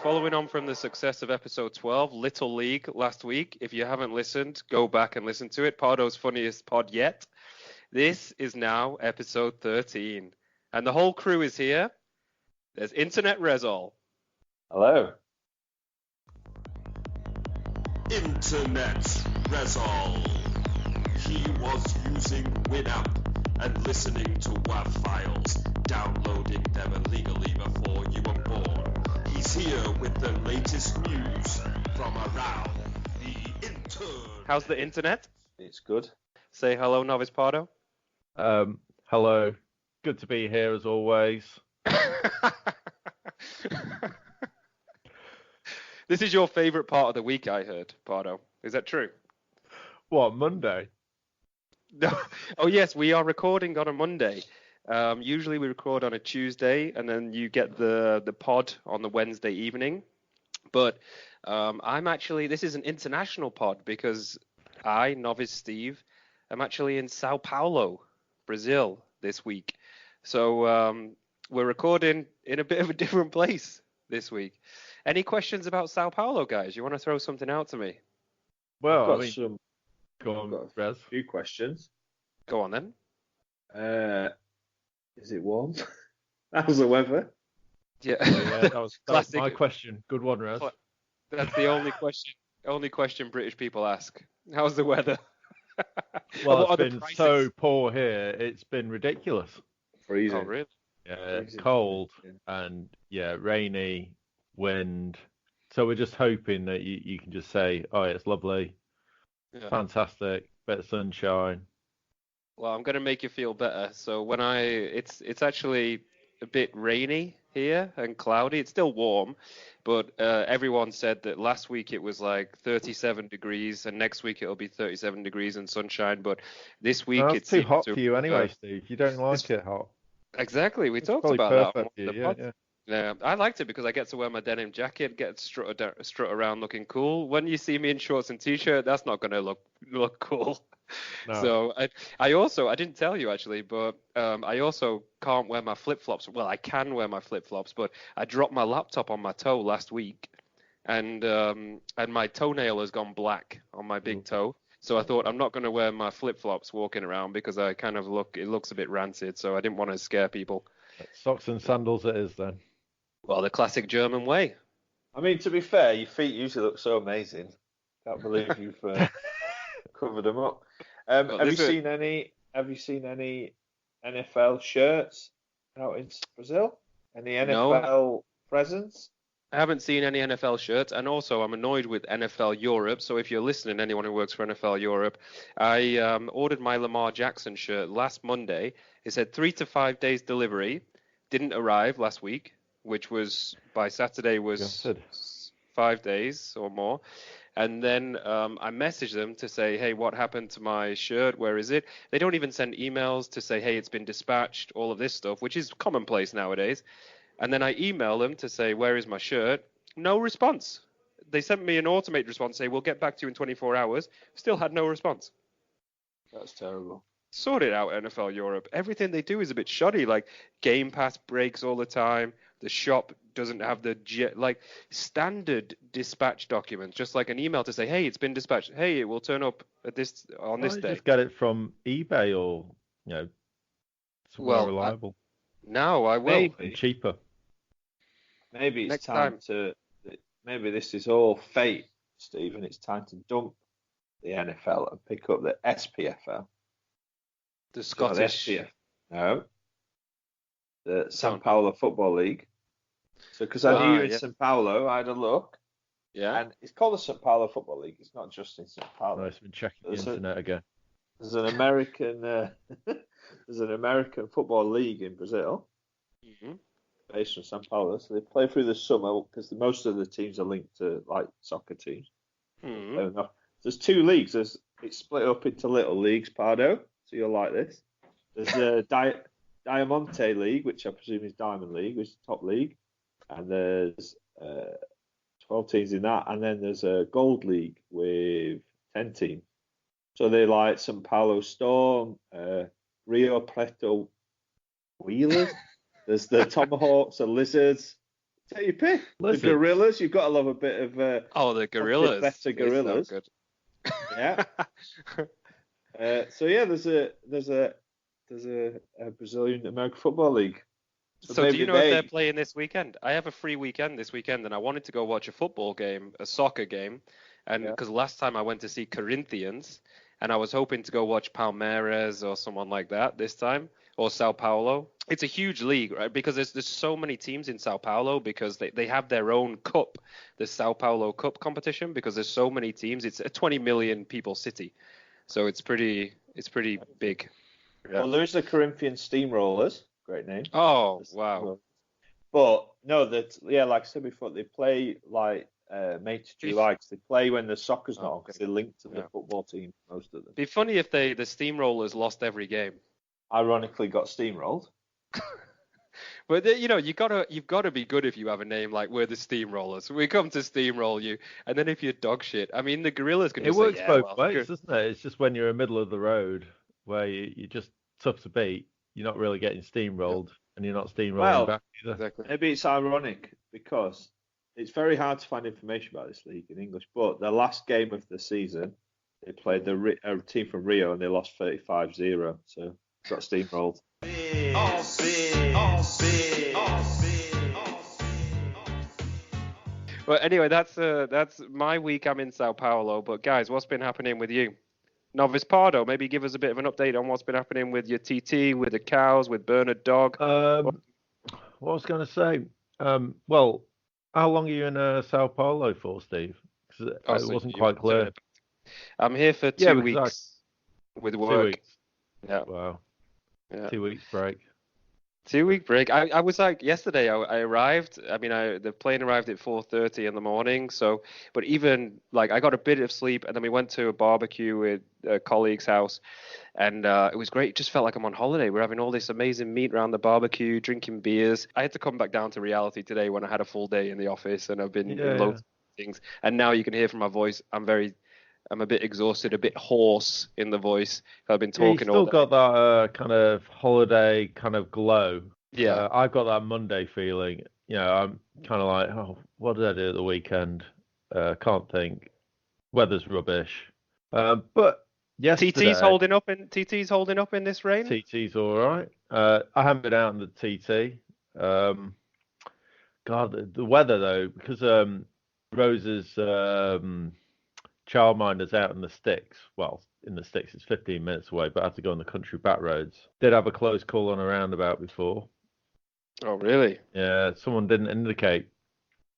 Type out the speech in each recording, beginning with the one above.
following on from the success of episode 12, Little League, last week. If you haven't listened, go back and listen to it. Pardo's funniest pod yet. This is now episode 13. And the whole crew is here. There's Internet Rezol. Hello. Internet Rezol. He was using Winamp and listening to WAV files, downloading them illegally before you were born. He's here with the latest news from around the internet. How's the internet? It's good. Say hello, Novice Pardo. Hello. Good to be here as always. This is your favourite part of the week, I heard, Pardo. Is that true? What, Monday? No. Oh, yes, we are recording on a Monday. Usually we record on a Tuesday, and then you get the pod on the Wednesday evening. But this is an international pod because I, Novice Steve, am actually in Sao Paulo, Brazil this week. So we're recording in a bit of a different place this week. Any questions about Sao Paulo, guys? You want to throw something out to me? Well, I've got go on, Rez. a few questions. Go on then. Is it warm? How's the weather? Yeah, That was Classic. my question. Good one, Rez. That's the only question British people ask. How's the weather? Well, What are it's the been prices? so poor here. It's been ridiculous. Freezing. Oh, really? Yeah, Freezing. cold Yeah. and rainy, wind. So we're just hoping that you can just say, oh, it's lovely, Yeah. fantastic, bit of sunshine. Well, I'm gonna make you feel better. So it's actually a bit rainy here and cloudy. It's still warm, but everyone said that last week it was like 37 degrees, and next week it'll be 37 degrees and sunshine. But this week Well, it's it's too hot for you anyway, Steve. You don't like it hot. Exactly. We It's talked probably about that on perfect one for of you, the pods. yeah. Yeah, I liked it because I get to wear my denim jacket, get strut around looking cool. When you see me in shorts and t-shirt, that's not going to look cool. No. So I didn't tell you actually, but I also can't wear my flip-flops. Well, I can wear my flip-flops, but I dropped my laptop on my toe last week, and my toenail has gone black on my big toe. So I thought I'm not going to wear my flip-flops walking around because it looks a bit rancid. So I didn't want to scare people. Socks and sandals it is then. Well, the classic German way. I mean, to be fair, your feet usually look so amazing. Can't believe you've covered them up. Well, Have you seen any NFL shirts out in Brazil? Any NFL presents? I haven't seen any NFL shirts, and also I'm annoyed with NFL Europe. So if you're listening, anyone who works for NFL Europe, I ordered my Lamar Jackson shirt last Monday. It said 3 to 5 days delivery. Didn't arrive last week, which was by Saturday was 5 days or more. And then I messaged them to say, hey, what happened to my shirt? Where is it? They don't even send emails to say, hey, it's been dispatched, all of this stuff, which is commonplace nowadays. And then I email them to say, where is my shirt? No response. They sent me an automated response, say, we'll get back to you in 24 hours. Still had no response. That's terrible. Sort it out, NFL Europe. Everything they do is a bit shoddy. Like Game Pass breaks all the time. The shop doesn't have the standard dispatch documents, just like an email to say, hey, it's been dispatched. Hey, it will turn up at this day. Just get it from eBay or somewhere reliable. No, I will. And cheaper. Maybe it's Next time to. Maybe this is all fate, Stephen. It's time to dump the NFL and pick up the SPFL. The Scottish. No. The Sao Paulo Football League. So, because I knew you were in Sao Paulo, I had a look. Yeah. And it's called the Sao Paulo Football League. It's not just in Sao Paulo. Nice, been checking the internet again. There's an American. There's an American football league in Brazil, based from Sao Paulo. So they play through the summer because most of the teams are linked to like soccer teams. There's two leagues. It's split up into little leagues, Pardo. So you'll like this. There's the Diamante League, which I presume is Diamond League, which is the top league, and there's 12 teams in that, and then there's a Gold League with 10 teams. So they're like Sao Paulo Storm, Rio Preto Wheelers. There's the Tomahawks, the Lizards, Take your pick. Listen. The Gorillas, you've got to love a bit of. The Gorillas. Better Gorillas. Good. Yeah. So yeah, there's a Brazilian American Football League. So do you know if they're playing this weekend? I have a free weekend this weekend, and I wanted to go watch a football game, a soccer game, and because last time I went to see Corinthians, and I was hoping to go watch Palmeiras or someone like that this time, or Sao Paulo. It's a huge league, right? Because there's so many teams in Sao Paulo because they have their own cup, the Sao Paulo Cup competition, because there's so many teams. It's a 20 million people city, so it's pretty big. Yeah. Well, there's the Corinthian Steamrollers. Great name. Oh, wow. But no, like I said before, they play like May to July because they play when the soccer's not on because they're linked to the football team, most of them. Be funny if the Steamrollers lost every game. Ironically, got steamrolled. But you've got to be good if you have a name like we're the Steamrollers. We come to steamroll you, and then if you're dog shit, I mean the Gorillas can. It works both ways, doesn't it? It's just when you're in the middle of the road where you're just tough to beat. You're not really getting steamrolled, and you're not steamrolling back either. Exactly. Maybe it's ironic because it's very hard to find information about this league in English. But the last game of the season, they played a team from Rio, and they lost 35-0. So got steamrolled. Well, anyway, that's my week. I'm in Sao Paulo. But guys, what's been happening with you? Novice Pardo, maybe give us a bit of an update on what's been happening with your TT, with the cows, with Bernard Dog. What I was going to say, well, how long are you in Sao Paulo for, Steve? Because it wasn't quite clear. I'm here for 2 weeks with work. 2 weeks. Yeah. Wow. Yeah. 2 weeks break. 2 week break. I was like yesterday. I arrived. I mean, the plane arrived at 4:30 in the morning. So, but even like I got a bit of sleep, and then we went to a barbecue with a colleague's house, and it was great. It just felt like I'm on holiday. We're having all this amazing meat around the barbecue, drinking beers. I had to come back down to reality today when I had a full day in the office, and I've been in loads of things. And now you can hear from my voice. I'm a bit exhausted, a bit hoarse in the voice. I've been talking all day. You still got that kind of holiday kind of glow. Yeah. I've got that Monday feeling. I'm kind of like, oh, what did I do at the weekend? Can't think. Weather's rubbish. But yesterday... TT's holding up in this rain? TT's all right. I haven't been out in the TT. God, the weather, though, because Rose's... childminder's out in the sticks. Well, in the sticks, it's 15 minutes away, but I had to go on the country back roads. Did have a close call on a roundabout before. Oh, really? Yeah, someone didn't indicate,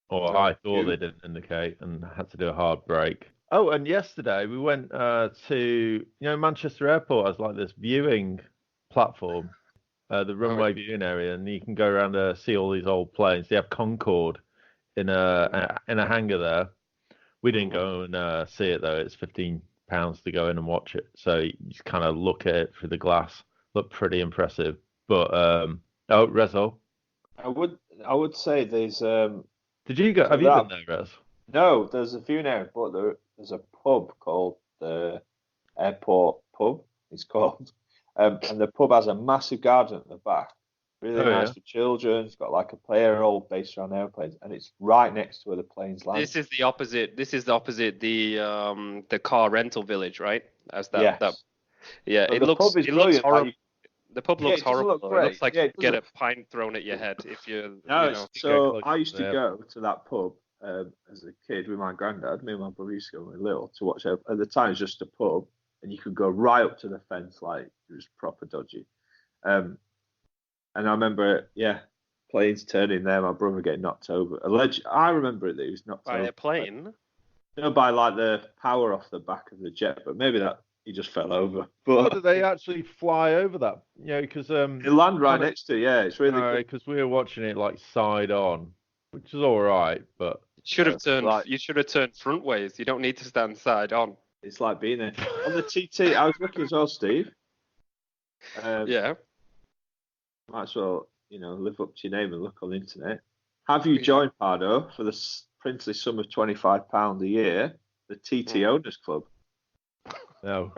or I thought they didn't indicate, and had to do a hard brake. Oh, and yesterday we went to, Manchester Airport has like this viewing platform, the runway viewing area, and you can go around there, see all these old planes. They have Concorde in a hangar there. We didn't go and see it, though. It's £15 to go in and watch it. So you just kind of look at it through the glass. Looked pretty impressive. But, Rezo? I would say there's... Did you go? Have you been there, Rez? No, there's a few now. But there's a pub called the Airport Pub, it's called. And the pub has a massive garden at the back. Really nice for children. It's got like a play area all based around airplanes, and it's right next to where the planes land. This is the opposite. The car rental village, right? As that. Yes. That yeah, but it looks horrible. The pub looks horrible. It looks like you get a pine thrown at your head if you. So I used to go to that pub as a kid with my granddad. Me and my brother used to go when we were little to watch it. At the time, it was just a pub, and you could go right up to the fence, like it was proper dodgy. And I remember, planes turning there, my brother getting knocked over. I remember it that he was knocked over. By a plane? By like the power off the back of the jet, but maybe that he just fell over. But did they actually fly over that? Because they land right next to it, it's really good. Because we were watching it like side on, which is all right, but you should have turned front ways. You don't need to stand side on. It's like being there. On the TT, I was looking as well, Steve. Might as well, live up to your name and look on the internet. Have you joined Pardo for the princely sum of £25 a year, the TT Owners Club? No.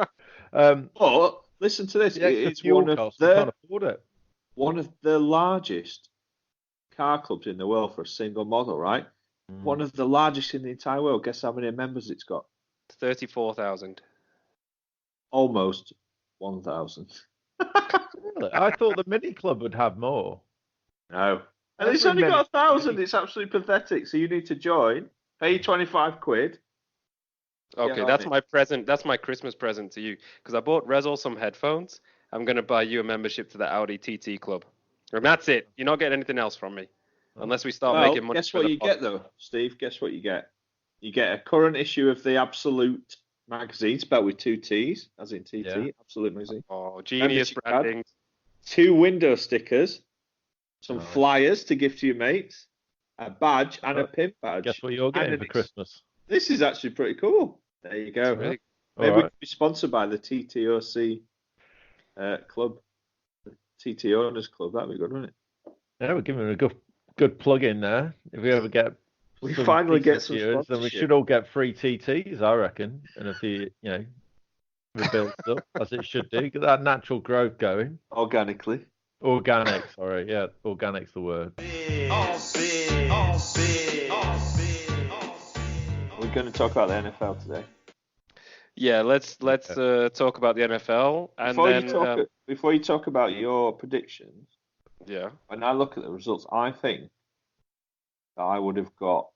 But listen to this. It's can't afford it. One of the largest car clubs in the world for a single model, right? One of the largest in the entire world. Guess how many members it's got? 34,000. Almost 1,000. Really? I thought the Mini Club would have more. No. And it's only got 1,000. It's absolutely pathetic. So you need to join, pay 25 quid. Okay, that's my present. That's my Christmas present to you. Because I bought Rezol some headphones. I'm going to buy you a membership to the Audi TT Club. And that's it. You're not getting anything else from me. Unless we start making money. Guess what you get, though, Steve? Guess what you get? You get a current issue of the Absolute magazine, spelled with 2 T's, as in TT, yeah. Absolute magazine. Oh, genius branding. 2 window stickers, some flyers to give to your mates, a badge and a pin badge. Guess what you're getting for Christmas? This is actually pretty cool. There you go. Really... Maybe we could be sponsored by the TTOC club, the TT Owners Club. That'd be good, wouldn't it? Yeah, we're giving it a good plug in there. If we ever get, we finally get some viewers, then we should all get free TTs, I reckon. And if you know, we build up as it should do, get that natural growth going organically. Organic, sorry, yeah, organic's the word. We're going to talk about the NFL today. Yeah, let's talk about the NFL. And before you talk about your predictions, yeah, when I look at the results, I think that I would have got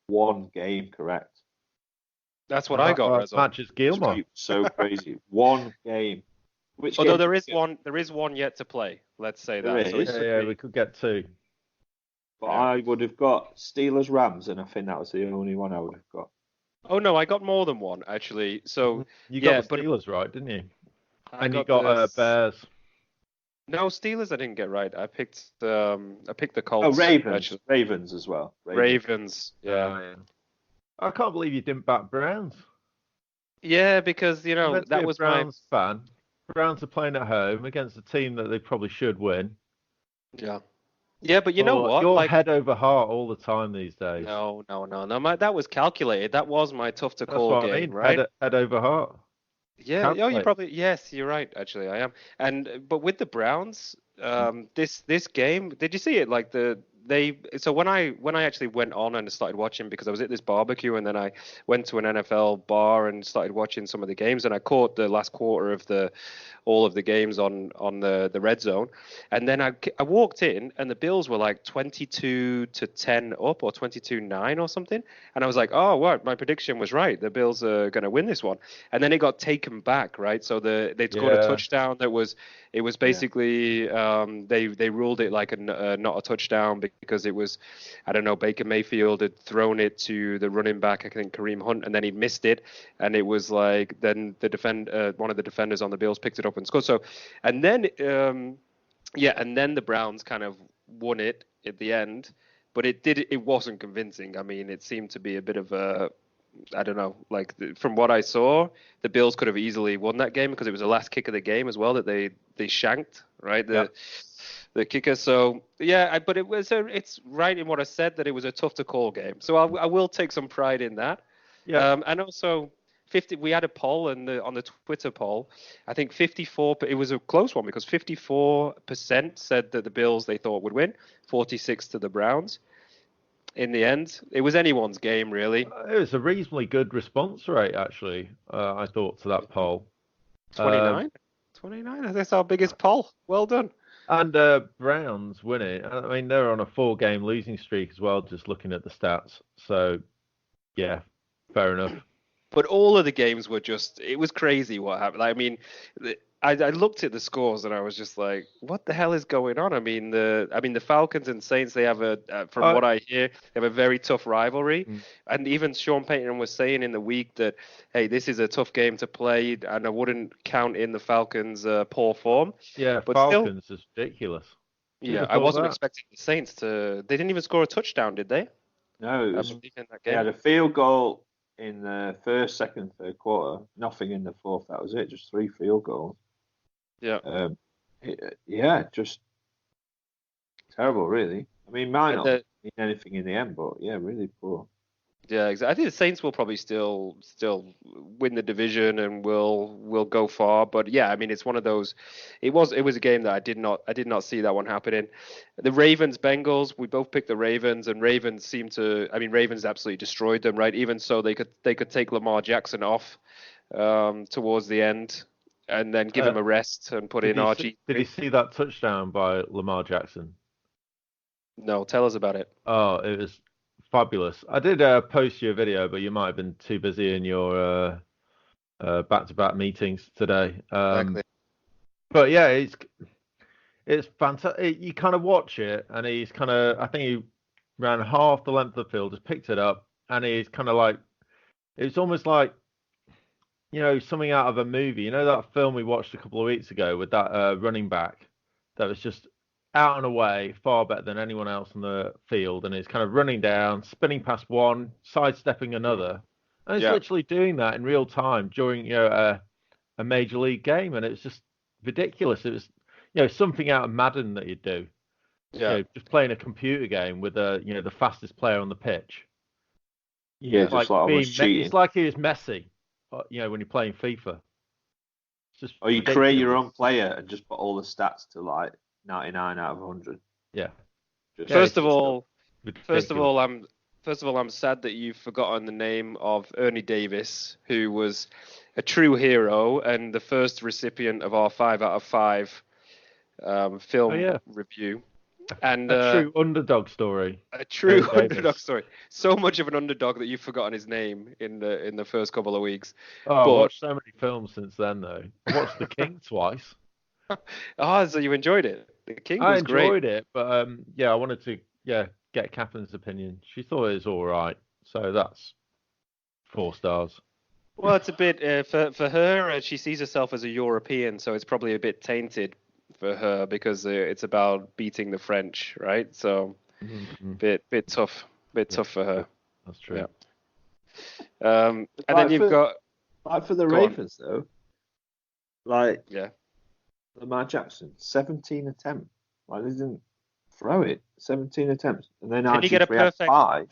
1 game correct. That's what I got. Matches Gilmore. So crazy. 1 game. Although there is one yet to play. Let's say that. So we could get 2. But I would have got Steelers Rams, and I think that was the only one I would have got. Oh no, I got more than 1 actually. So you got the Steelers right, didn't you? And you got Bears. No, Steelers I didn't get right. I picked the Colts. Oh, Ravens. Actually. Ravens as well. Ravens. Yeah. I can't believe you didn't back Browns. Yeah, because that was Browns fan. Browns are playing at home against a team that they probably should win. Yeah. Yeah, but you know what? You're head over heart all the time these days. No. That was calculated. That was my tough to call game, I mean. Right? Head over heart. Yeah. Calculate. Oh, you probably yes. You're right. Actually, I am. But with the Browns, this game, did you see it? Like So when I actually went on and started watching, because I was at this barbecue and then I went to an NFL bar and started watching some of the games, and I caught the last quarter of all of the games on the red zone, and then I walked in and the Bills were like 22-10 up or 22-9 or something, and I was like, oh, what? My prediction was right. The Bills are going to win this one, and then it got taken back, right? So they'd scored a touchdown that was basically they ruled it like not a touchdown because it was, I don't know, Baker Mayfield had thrown it to the running back, I think Kareem Hunt, and then he missed it, and it was like then one of the defenders on the Bills picked it up and scored. So, and then the Browns kind of won it at the end, but it wasn't convincing. I mean, it seemed to be a bit of a, I don't know, like from what I saw, the Bills could have easily won that game because it was the last kick of the game as well that they shanked, right? The kicker. So yeah, but it's right in what I said that it was a tough to call game. So I will take some pride in that. Yeah. And also 50. We had a poll on the Twitter poll. I think 54. It was a close one because 54% said that the Bills they thought would win, 46 to the Browns. In the end, it was anyone's game, really. It was a reasonably good response rate, actually. I thought to that poll. 29. 29. That's our biggest poll. Well done. And Browns win it. I mean, they're on a 4-game losing streak as well, just looking at the stats. So, yeah, fair enough. But all of the games were it was crazy what happened. I mean, I looked at the scores and I was just like, what the hell is going on? I mean, the Falcons and Saints, they have from what I hear, they have a very tough rivalry. And even Sean Payton was saying in the week that, hey, this is a tough game to play and I wouldn't count in the Falcons' poor form. Yeah, but Falcons is ridiculous. Yeah, I wasn't expecting the Saints they didn't even score a touchdown, did they? No, in that game. They had a field goal in the first, second, third quarter, nothing in the fourth. That was it, just 3 field goals. Yeah. Just terrible, really. I mean, might not mean anything in the end, but yeah, really poor. Yeah, exactly. I think the Saints will probably still win the division and will go far. But yeah, I mean it's one of those. It was a game that I did not see that one happening. The Ravens Bengals, we both picked the Ravens, and Ravens seem to. I mean Ravens absolutely destroyed them, right? Even so, they could take Lamar Jackson off towards the end, and then give him a rest and put in Did you RG3. see that touchdown by Lamar Jackson? No, tell us about it. Oh, it was fabulous. I did post you a video, but you might have been too busy in your back-to-back meetings today. Exactly. But yeah, it's fantastic. You kind of watch it, and he's kind of, I think he ran half the length of the field, just picked it up, and he's kind of like, it's almost like, something out of a movie. You know that film we watched a couple of weeks ago with that running back that was just out and away, far better than anyone else on the field, and he's kind of running down, spinning past one, sidestepping another, and he's Yeah. literally doing that in real time during a major league game, and it's just ridiculous. It was something out of Madden that you'd do. Yeah. Just playing a computer game with the fastest player on the pitch. Yeah, just like almost cheating. It's like he was Messi, when you're playing FIFA. It's just Or you ridiculous. create your own player and just put all the stats to like 99 out of 100. Yeah. First of all, I'm sad that you've forgotten the name of Ernie Davis, who was a true hero and the first recipient of our 5 out of 5 film review. And a true underdog story. A true underdog story. So much of an underdog that you've forgotten his name in the first couple of weeks. Oh, I've watched so many films since then, though. I watched The King twice. So you enjoyed it? The King was great. I enjoyed it, but I wanted to get Catherine's opinion. She thought it was all right, so that's 4 stars. Well, it's a bit for her. She sees herself as a European, so it's probably a bit tainted for her because it's about beating the French, right? So bit tough for her. That's true. Yeah. And then you've got like for the Ravens though, like Lamar Jackson, 17 attempts. Like they didn't throw it. 17 attempts, and then RG3 had 5.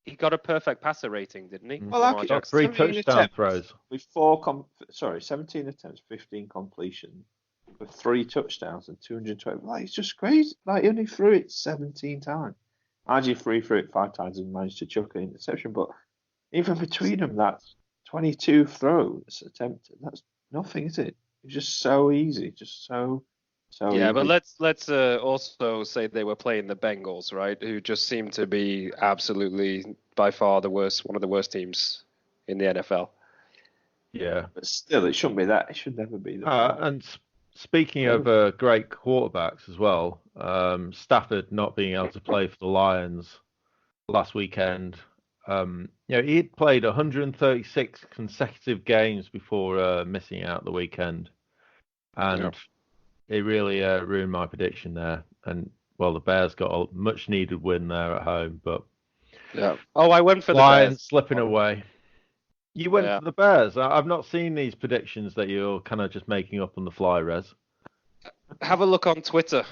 He got a perfect passer rating, didn't he? Well, like got 3 touchdown throws with 17 attempts, 15 completion, with 3 touchdowns and 220. Like it's just crazy. Like he only threw it 17 times. RG3 threw it 5 times and managed to chuck an interception. But even between them, that's 22 throws attempted. That's nothing, is it? It's just so easy, just so easy. But let's also say they were playing the Bengals, right? Who just seem to be absolutely by far one of the worst teams in the NFL. Yeah, but still, it shouldn't be that. It should never be that. And speaking of great quarterbacks as well, Stafford not being able to play for the Lions last weekend. He'd played 136 consecutive games before missing out the weekend, and it really ruined my prediction there. And well, the Bears got a much needed win there at home, but I went for the Lions Bears. Slipping away. You went for the Bears. I've not seen these predictions that you're kind of just making up on the fly, Rez. Have a look on Twitter.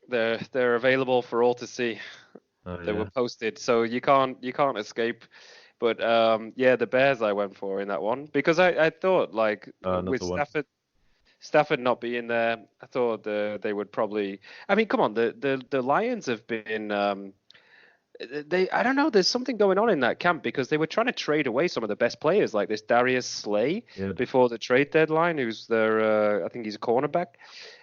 They're available for all to see. They were posted, so you can't escape. But the Bears I went for in that one because I thought with Stafford not being there, I thought they would probably. I mean, come on, the Lions have been. I don't know. There's something going on in that camp because they were trying to trade away some of the best players, like this Darius Slay, before the trade deadline. Who's their? I think he's a cornerback,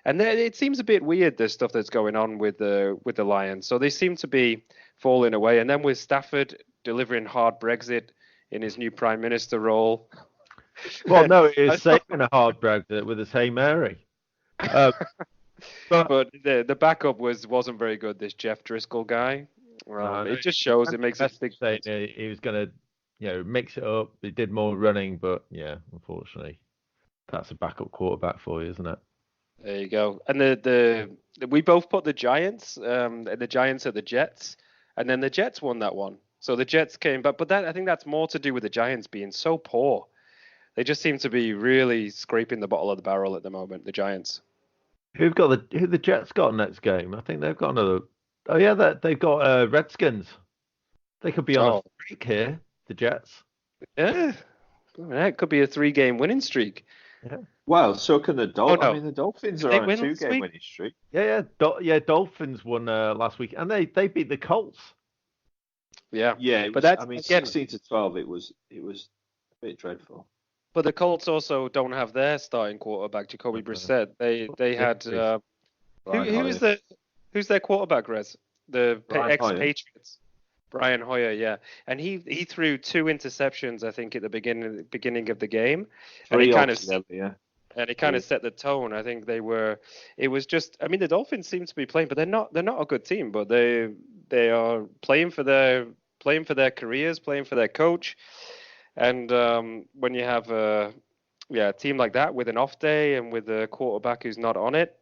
and it seems a bit weird. The stuff that's going on with the Lions. So they seem to be falling away. And then with Stafford delivering hard Brexit in his new prime minister role. Well, no, he's saving a hard Brexit with his Hey Mary. But the backup wasn't very good. This Jeff Driscoll guy. It just shows. It makes it big. He was going to, mix it up. He did more running, but unfortunately, that's a backup quarterback for you, isn't it? There you go. And we both put the Giants. The Giants are the Jets, and then the Jets won that one. So the Jets came back, but I think that's more to do with the Giants being so poor. They just seem to be really scraping the bottom of the barrel at the moment. The Giants. Who the Jets got next game? I think they've got another. Oh yeah, they've got Redskins. They could be on a Oh, streak here, the Jets. yeah. It could be a 3-game winning streak. Yeah. Well, so can the Oh Dolphins. I no, mean, the Dolphins did are they on a win last 2-game week? winning streak. Yeah. Dolphins won last week, and they beat the Colts. Yeah, Yeah, it but was. I that's mean, again. 16-12. It was a bit dreadful. But the Colts also don't have their starting quarterback, Jacoby Brissett. They had Brian who's Hoyer. their quarterback, Rez? The Brian Hoyer. ex-Patriots. Brian Hoyer, yeah, and he threw 2 interceptions, I think, at the beginning of the game, and Three altogether. Yeah. it kind of set the tone. I think it was just, I mean, the Dolphins seem to be playing, but they're not a good team, but they are playing for their careers, playing for their coach, and when you have a team like that with an off day and with a quarterback who's not on it,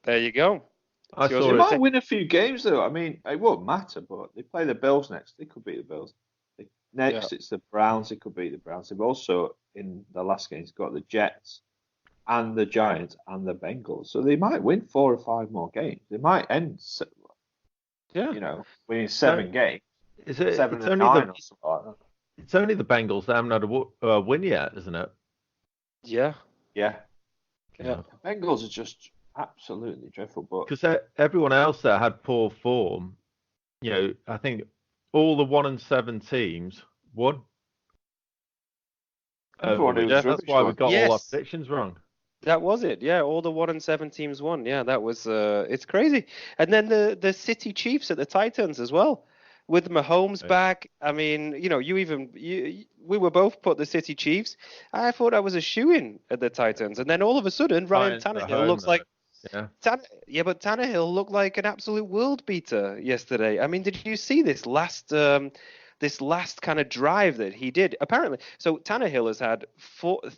there you go. I It's yours saw They for the it. might win a few games though. I mean, it won't matter, but they play the Bills next. They could beat the Bills. Next, it's the Browns. They could beat the Browns. They've also, in the last games, got the Jets and the Giants and the Bengals. So they might win 4 or 5 more games. They might end, winning 7 games. Is it? 7 It's and only 9 the or something like that. it's only the Bengals that haven't had a win yet, isn't it? Yeah. Yeah. Yeah. The Bengals are just absolutely dreadful. But Because everyone else that had poor form, I think all the 1-7 teams won. everyone who was That's rubbish why we won. got all our predictions wrong. That was it. Yeah, all the 1-7 teams won. Yeah, that was it's crazy. And then the City Chiefs at the Titans as well, with Mahomes back. I mean, we were both put the City Chiefs. I thought I was a shoo-in at the Titans, and then all of a sudden Ryan Tannehill looks like but Tannehill looked like an absolute world beater yesterday. I mean, did you see this last kind of drive that he did? Apparently, so Tannehill has had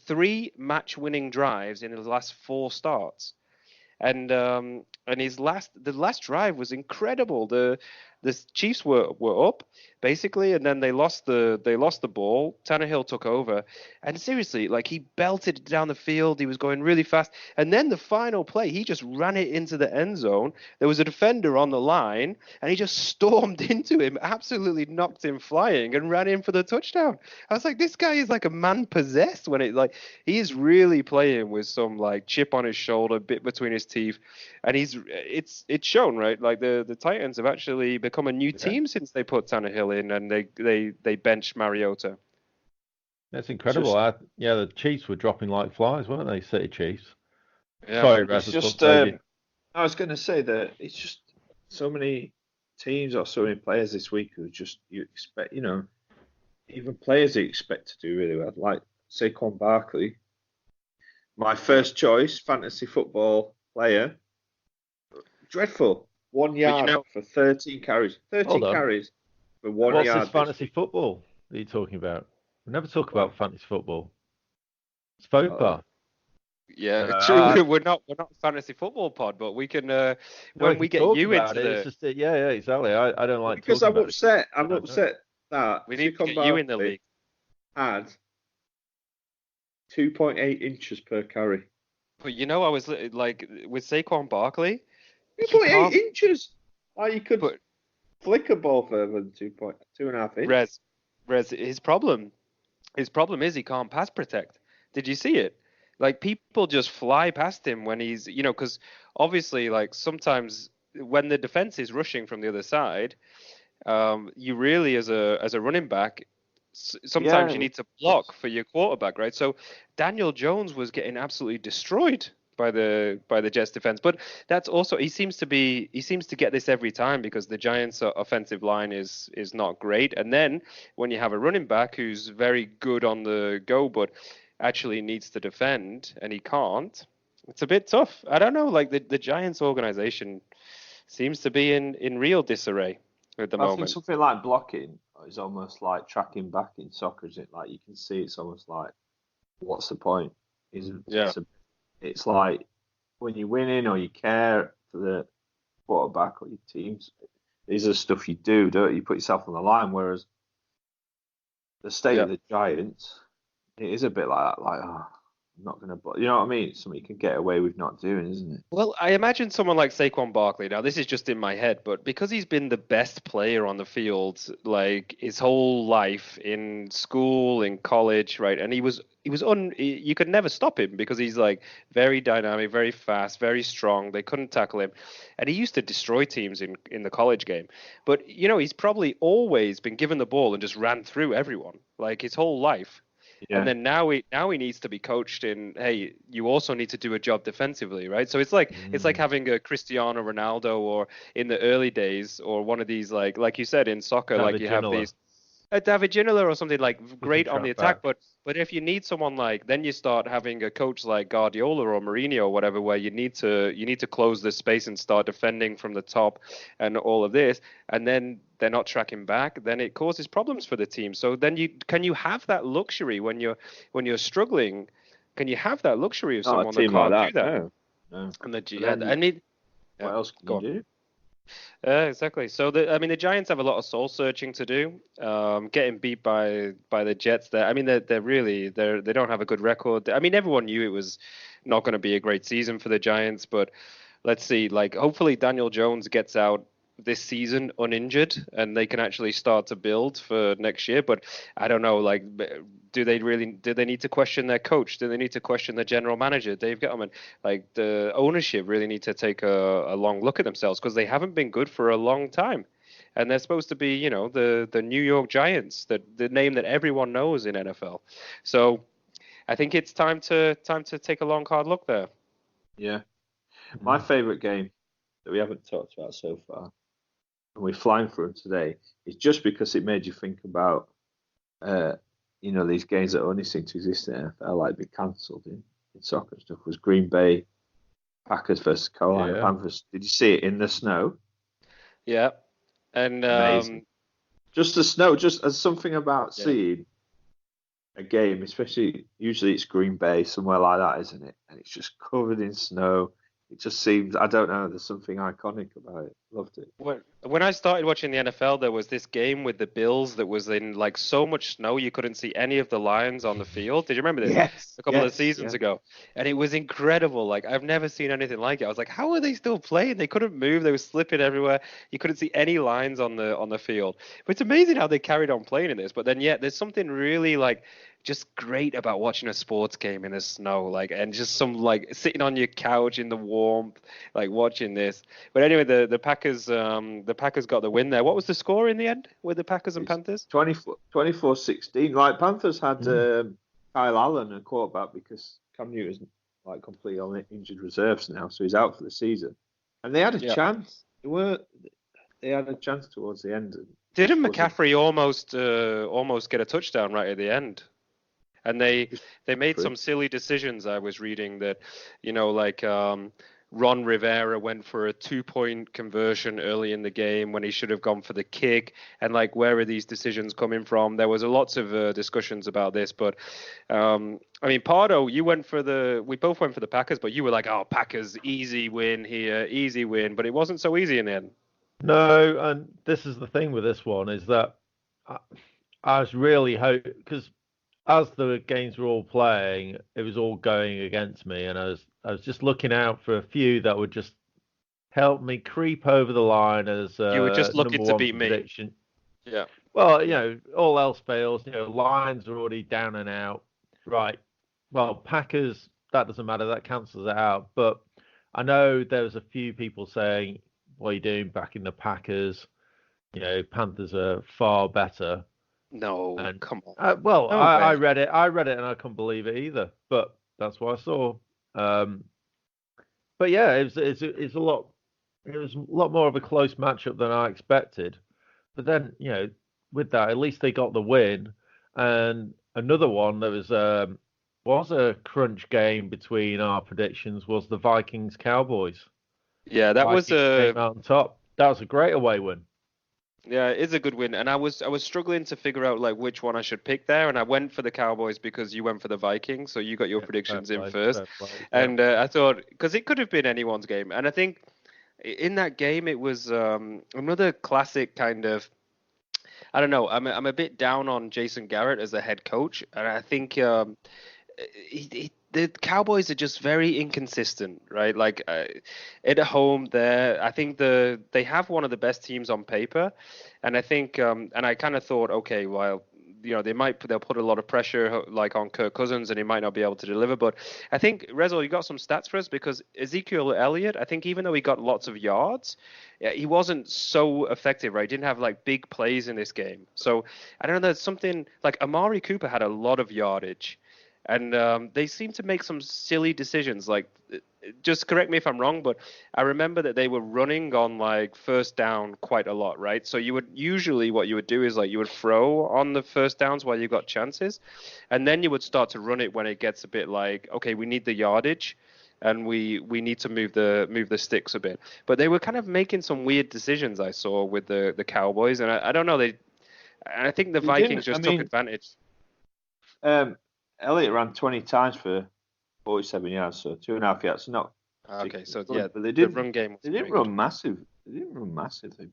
3 match-winning drives in his last 4 starts, and the last drive was incredible. The Chiefs were up basically, and then they lost the ball. Tannehill took over, and seriously, like, he belted it down the field. He was going really fast, and then the final play, he just ran it into the end zone. There was a defender on the line, and he just stormed into him, absolutely knocked him flying, and ran in for the touchdown. I was like, this guy is like a man possessed he is really playing with some like chip on his shoulder, bit between his teeth, and it's shown, right? Like the Titans have actually become a new team since they put Tannehill in and they benched Mariota. That's incredible. The Chiefs were dropping like flies, weren't they? City Chiefs. Yeah. Sorry, It's just. I was going to say that it's just so many teams or so many players this week who just you expect, even players you expect to do really well, like Saquon Barkley, my first choice fantasy football player. Dreadful. 1 yard for 13 carries. 13 carries for 1 yard. What's this fantasy football that you're talking about? We never talk about fantasy football. It's faux pas. Yeah, true. We're not a fantasy football pod, but we can when we get you into the. It's just exactly. I don't like because talking I'm upset. I'm upset that we need to get you in the league. Had 2.8 inches per carry. But I was like with Saquon Barkley. 2.8 inches. You could flick a ball further than 2.5 inches. Rez, his problem is he can't pass protect. Did you see it? Like, people just fly past him when he's, because obviously, like, sometimes when the defense is rushing from the other side, you really, as a running back, sometimes you need to block for your quarterback, right? So Daniel Jones was getting absolutely destroyed by the Jets defense, but that's also he seems to get this every time because the Giants' offensive line is not great, and then when you have a running back who's very good on the go but actually needs to defend and he can't, it's a bit tough. I don't know, like the Giants organization seems to be in real disarray at the moment. I think something like blocking is almost like tracking back in soccer, isn't it? Like, you can see it's almost like, what's the point? It's like when you're winning or you care for the quarterback or your teams, these are stuff you do, don't you? You put yourself on the line, whereas the state of the Giants, it is a bit like that. Like, not going to. You know what I mean? It's something you can get away with not doing, isn't it? Well, I imagine someone like Saquon Barkley. Now, this is just in my head, but because he's been the best player on the field, like his whole life in school, in college, right? And you could never stop him because he's like very dynamic, very fast, very strong. They couldn't tackle him, and he used to destroy teams in the college game. But he's probably always been given the ball and just ran through everyone, like his whole life. Yeah. And then now he needs to be coached in, hey, you also need to do a job defensively, right? So it's like having a Cristiano Ronaldo, or in the early days, or one of these like you said in soccer, David like you have Ginola. these David Ginola or something, like great on the attack, back. but if you need someone like, then you start having a coach like Guardiola or Mourinho or whatever, where you need to close the space and start defending from the top and all of this, and then they're not tracking back, then it causes problems for the team. So then can you have that luxury when you're struggling? Can you have that luxury of Not someone a team that can't like do that? No. And What else can you do? Exactly. So the Giants have a lot of soul searching to do. Getting beat by the Jets there. I mean, they don't have a good record. I mean, everyone knew it was not going to be a great season for the Giants, but let's see. Like, hopefully Daniel Jones gets out this season uninjured and they can actually start to build for next year. But I don't know, like, do they need to question their coach? Do they need to question the general manager, Dave Gettleman? Like, the ownership really need to take a long look at themselves, because they haven't been good for a long time. And they're supposed to be, the New York Giants, the name that everyone knows in NFL. So I think it's time to take a long, hard look there. Yeah. My favorite game that we haven't talked about so far, and we're flying through them today, is just because it made you think about, these games that only seem to exist in NFL, like be cancelled in soccer and stuff, was Green Bay Packers versus Carolina Panthers. Did you see it in the snow? Yeah. And amazing. Just the snow, just as something about seeing a game, especially usually it's Green Bay, somewhere like that, isn't it? And it's just covered in snow. It just seems, I don't know, there's something iconic about it. Loved it. When I started watching the NFL, there was this game with the Bills that was in like so much snow you couldn't see any of the lines on the field. Did you remember this? Yes. A couple of seasons ago. And it was incredible. Like, I've never seen anything like it. I was like, how are they still playing? They couldn't move. They were slipping everywhere. You couldn't see any lines on the field. But it's amazing how they carried on playing in this. But then there's something really like just great about watching a sports game in the snow, like, and just some like sitting on your couch in the warmth, like watching this. But anyway, the Packers got the win there. What was the score in the end with the Packers and Panthers? 24-16. Like, Panthers had Kyle Allen, a quarterback, because Cam Newton's like completely on injured reserves now, so he's out for the season. And they had a chance. They had a chance towards the end. Didn't McCaffrey almost get a touchdown right at the end? And they made some silly decisions. I was reading that, Ron Rivera went for a 2-point conversion early in the game when he should have gone for the kick. And like, where are these decisions coming from? There was lots of discussions about this. But I mean, Pardo, we both went for the Packers, but you were like, oh, Packers, easy win here, easy win. But it wasn't so easy in the end. No, and this is the thing with this one, is that I was really hoping, because as the games were all playing, it was all going against me, and I was just looking out for a few that would just help me creep over the line as you were just looking to beat prediction. Me. Yeah. Well, all else fails. Lines are already down and out. Right. Well, Packers, that doesn't matter. That cancels it out. But I know there was a few people saying, "What are you doing back in the Packers? Panthers are far better." No, come on. I read it. I read it, and I couldn't believe it either. But that's what I saw. But yeah, it's a lot. It was a lot more of a close matchup than I expected. But then, with that, at least they got the win. And another one that was a crunch game between our predictions was the Vikings Cowboys. Yeah, that Vikings came out on top. That was a great away win. Yeah, it is a good win, and I was struggling to figure out like which one I should pick there, and I went for the Cowboys because you went for the Vikings, so you got your predictions in first, and I thought, because it could have been anyone's game, and I think in that game it was another classic kind of, I don't know, I'm a bit down on Jason Garrett as a head coach, and I think the Cowboys are just very inconsistent, right? Like at home, I think they have one of the best teams on paper, and I think and I kind of thought, okay, well, they'll put a lot of pressure like on Kirk Cousins, and he might not be able to deliver. But I think Rezo, you got some stats for us, because Ezekiel Elliott, I think even though he got lots of yards, he wasn't so effective, right? He didn't have like big plays in this game. So I don't know, there's something like Amari Cooper had a lot of yardage. And they seem to make some silly decisions. Like, just correct me if I'm wrong, but I remember that they were running on like first down quite a lot, right? So what you would do is like you would throw on the first downs while you got chances, and then you would start to run it when it gets a bit like, okay, we need the yardage, and we need to move the sticks a bit. But they were kind of making some weird decisions, I saw, with the Cowboys, and I don't know, I think the Vikings just took advantage. Elliott ran 20 times for 47 yards, so 2.5 yards. Not okay. So good, yeah, but the run game. They didn't run massive. They didn't run massively,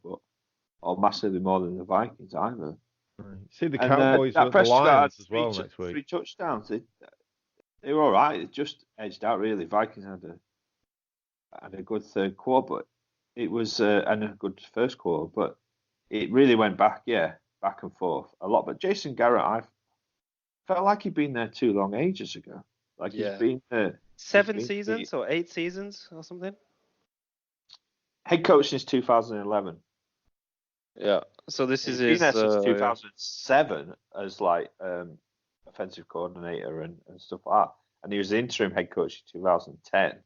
or massively more than the Vikings either. Right. See the Cowboys with the Lions as well next week. 3 touchdowns. They were all right. It just edged out really. Vikings had a good third quarter, but it was and a good first quarter, but it really went back and forth a lot. But Jason Garrett, I felt like he'd been there too long ages ago. Like he's been there 7 seasons or 8 seasons or something. Head coach since 2011. Yeah. So this is been there since 2007 as like offensive coordinator and stuff like that. And he was the interim head coach in 2010.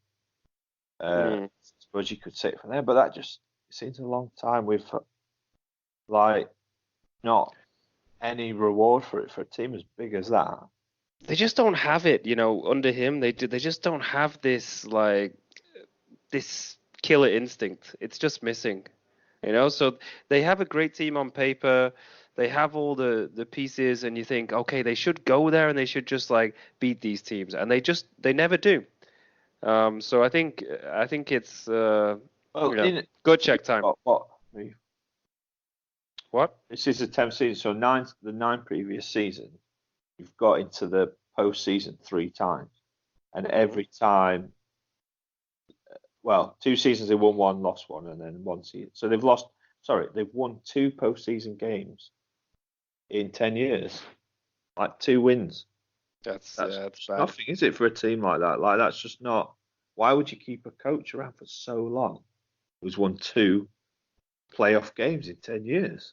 I suppose you could say it from there, but that just seems a long time with like not any reward for it for a team as big as that. They just don't have it, under him. They just don't have this this killer instinct. It's just missing, So they have a great team on paper. They have all the pieces, and you think, okay, they should go there and they should just like beat these teams, and they never do. So I think it's good check time. What? This is the 10th season, so the 9 previous seasons, you've got into the postseason 3 times, and every time, 2 seasons they won 1, lost 1, and then 1 season. So they've won 2 postseason games in 10 years, like 2 wins. That's nothing, is it, for a team like that? Like that's just not. Why would you keep a coach around for so long who's won 2 playoff games in 10 years?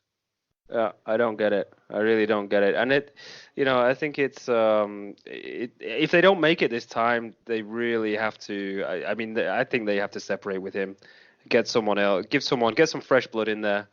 Yeah, I don't get it. I really don't get it. And I think it's if they don't make it this time, they really have to. I think they have to separate with him, get someone else, get some fresh blood in there.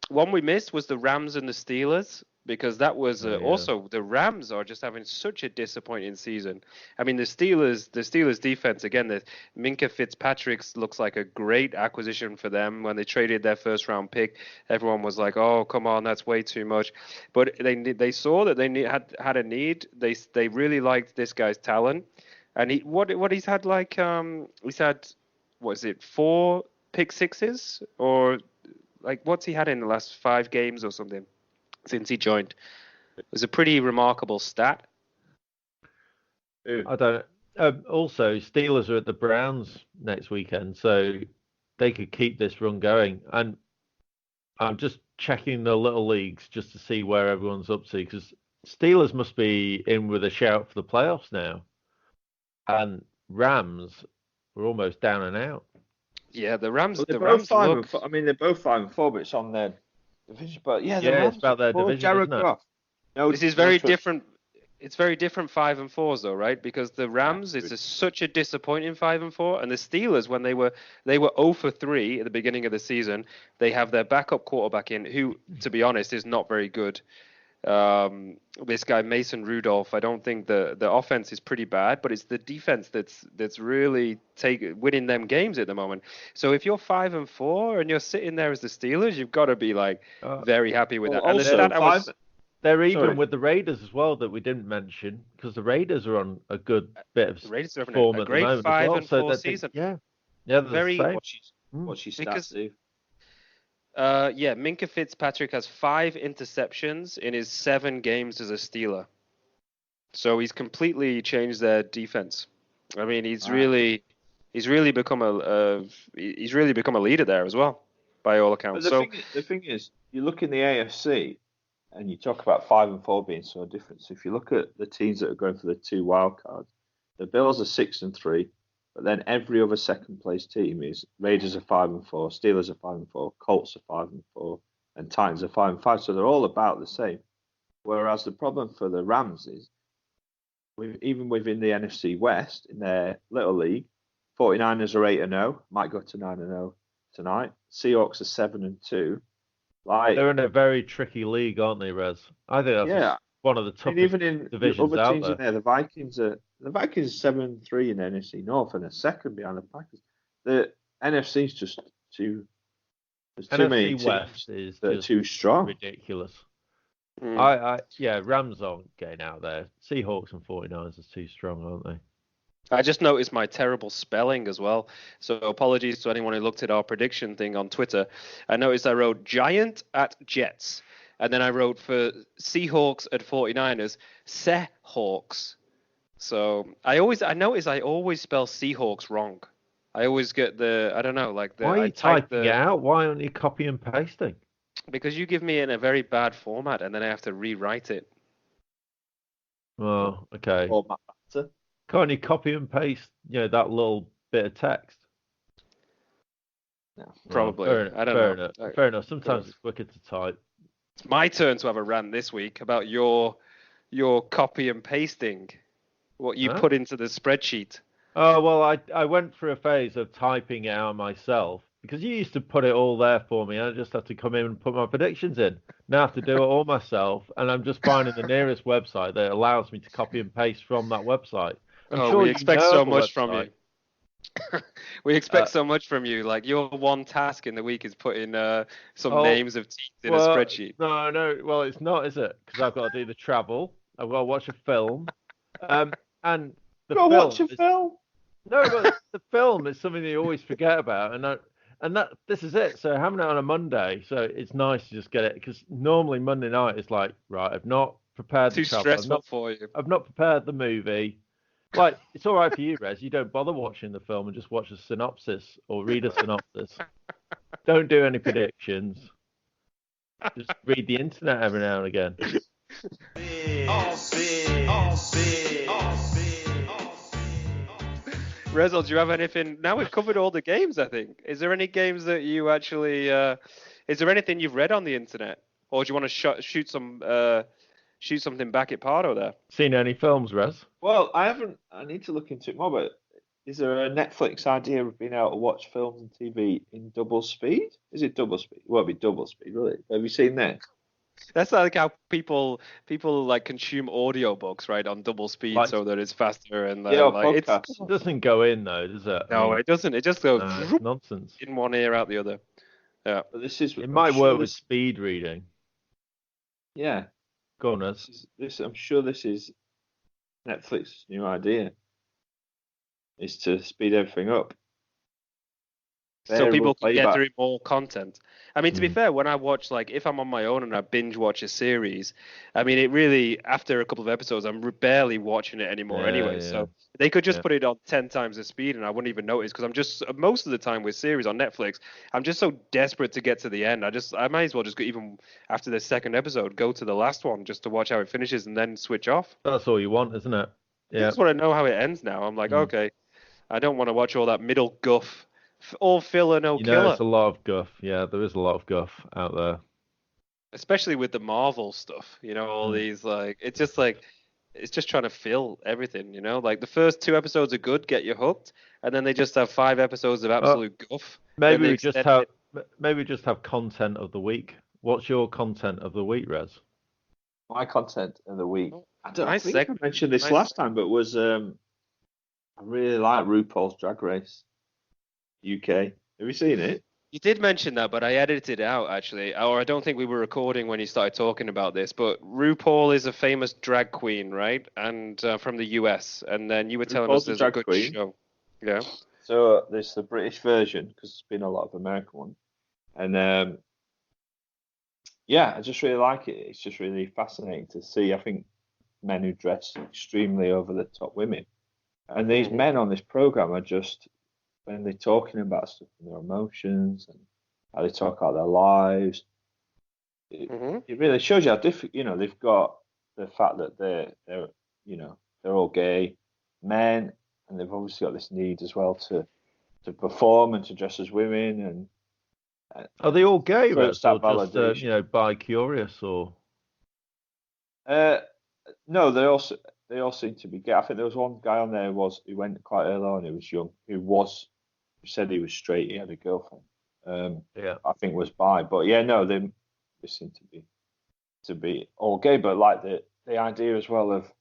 One we missed was the Rams and the Steelers, because that was also the Rams are just having such a disappointing season. I mean, the Steelers defense, again, the Minka Fitzpatrick looks like a great acquisition for them. When they traded their first round pick, everyone was like, "Oh, come on, that's way too much." But they saw that they had a need. They really liked this guy's talent, and he's had like he's had, what is it, 4 pick sixes, or like what's he had in the last 5 games or something since he joined? It was a pretty remarkable stat. I don't know. Also, Steelers are at the Browns next weekend, so they could keep this run going. And I'm just checking the little leagues just to see where everyone's up to, because Steelers must be in with a shout for the playoffs now. And Rams were almost down and out. Yeah, the Rams. Well, they're both 5 and 4. I mean, they're both 5 and 4, but it's on their division. But the Rams, it's about their division, Jared isn't it? Goff. This is very different. It's very different 5 and 4s though, right? Because the Rams, it's such a disappointing 5 and 4, and the Steelers, when they were 0 for 3 at the beginning of the season, they have their backup quarterback in, who, to be honest, is not very good. This guy Mason Rudolph, I don't think the offense is pretty bad, but it's the defense that's really winning them games at the moment. So if you're 5 and 4 and you're sitting there as the Steelers, you've got to be like very happy with that. Also, they're even with the Raiders as well, that we didn't mention, because the Raiders are on a good bit of Raiders are form a at great the moment 5 as well. and 4 So season. Very. What's she stats, Steve? Minka Fitzpatrick has 5 interceptions in his 7 games as a Steeler. So he's completely changed their defense. I mean, he's really become he's really become a leader there as well, by all accounts. But the thing is, you look in the AFC and you talk about 5-4 being so different. So if you look at the teams that are going for the 2 wild cards, the Bills are 6-3, but then every other second place team is Raiders are 5-4, Steelers are 5-4, Colts are 5-4, and Titans are 5-5. So they're all about the same. Whereas the problem for the Rams is, even within the NFC West, in their little league, 49ers are 8-0, might go to 9-0 tonight. Seahawks are 7-2. Like, they're in a very tricky league, aren't they, Rez? I think that's one of the toughest even in divisions other teams out in there, the Vikings are 7-3 in the NFC North and a second behind the Packers. The NFC is just too. There's too many teams West is that are too strong. Ridiculous. Rams aren't getting out there. Seahawks and 49ers are too strong, aren't they? I just noticed my terrible spelling as well. So apologies to anyone who looked at our prediction thing on Twitter. I noticed I wrote Giant at Jets. And then I wrote for Seahawks at 49ers, Seahawks. So I notice I always spell Seahawks wrong. I always get I don't know, like Why are you typing it out? Why aren't you copy and pasting? Because you give me in a very bad format and then I have to rewrite it. Oh, okay. Format matter. Can't you copy and paste, that little bit of text? No, probably. I don't know. Fair enough. Sometimes it's quicker to type. It's my turn to have a rant this week about your copy and pasting, what you put into the spreadsheet. Oh, well, I went through a phase of typing it out myself because you used to put it all there for me. I just had to come in and put my predictions in. Now I have to do it all myself, and I'm just finding the nearest website that allows me to copy and paste from that website. We expect so much from you. We expect so much from you. Like, your one task in the week is putting some names of teams in a spreadsheet. No. Well, it's not, is it? Because I've got to do the travel. I've got to watch a film. And the film. Watch a film. No, but the film is something that you always forget about, and this is it. So having it on a Monday, so it's nice to just get it, because normally Monday night is like, right, I've not prepared the travel. Too stressful for you. I've not prepared the movie. Like, it's all right for you, Rez. You don't bother watching the film and just watch a synopsis or read a synopsis. Don't do any predictions. Just read the internet every now and again. Rezel, do you have anything? Now we've covered all the games, I think. Is there any games that you actually... is there anything you've read on the internet? Or do you want to shoot something back at Pardo there? Seen any films, Rez? Well, I haven't. I need to look into it more, but is there a Netflix idea of being able to watch films and TV in double speed? Is it double speed? It won't be double speed, will it? Have you seen that? That's like how people like consume audiobooks, right, on double speed, so that it's faster and it doesn't go in though, does it? No, it doesn't. It just goes nonsense in one ear out the other. Yeah, but it might work with speed reading. Yeah, go on, this I'm sure this is Netflix's new idea, is to speed everything up. So people can get through more content. I mean, to be fair, when I watch, like, if I'm on my own and I binge watch a series, I mean, it really, after a couple of episodes, I'm barely watching it anymore anyway. Yeah. So they could just put it on 10 times the speed and I wouldn't even notice, because I'm just, most of the time with series on Netflix, I'm just so desperate to get to the end. I might as well just go, even after the second episode, go to the last one just to watch how it finishes and then switch off. That's all you want, isn't it? Yeah. I just want to know how it ends now. I'm like, okay, I don't want to watch all that middle guff. All filler, no killer. It's a lot of guff. Yeah, there is a lot of guff out there. Especially with the Marvel stuff, all these, like, it's just trying to fill everything, like the first 2 episodes are good, get you hooked, and then they just have 5 episodes of absolute guff. Maybe we just have content of the week. What's your content of the week, Rez? My content of the week. I think I mentioned this last time, but was I really like RuPaul's Drag Race UK. Have you seen it? You did mention that, but I edited it out, actually. Or I don't think we were recording when you started talking about this. But RuPaul is a famous drag queen, right? And from the US. And then you were telling us there's a good show. Yeah. So there's the British version, because there's been a lot of American ones. And I just really like it. It's just really fascinating to see. I think men who dress extremely over the top women. And these men on this program are just, when they're talking about stuff and their emotions and how they talk about their lives, it really shows you how different, they've got the fact that they're all gay men, and they've obviously got this need as well to perform and to dress as women. And are they all gay, so Reds, or just validation. bi-curious, or? No, they all seem to be gay. I think there was one guy on there who went quite early on. He was young. Who said he was straight. He had a girlfriend. I think was bi. But yeah, no, they seem to be all gay. But like the idea as well of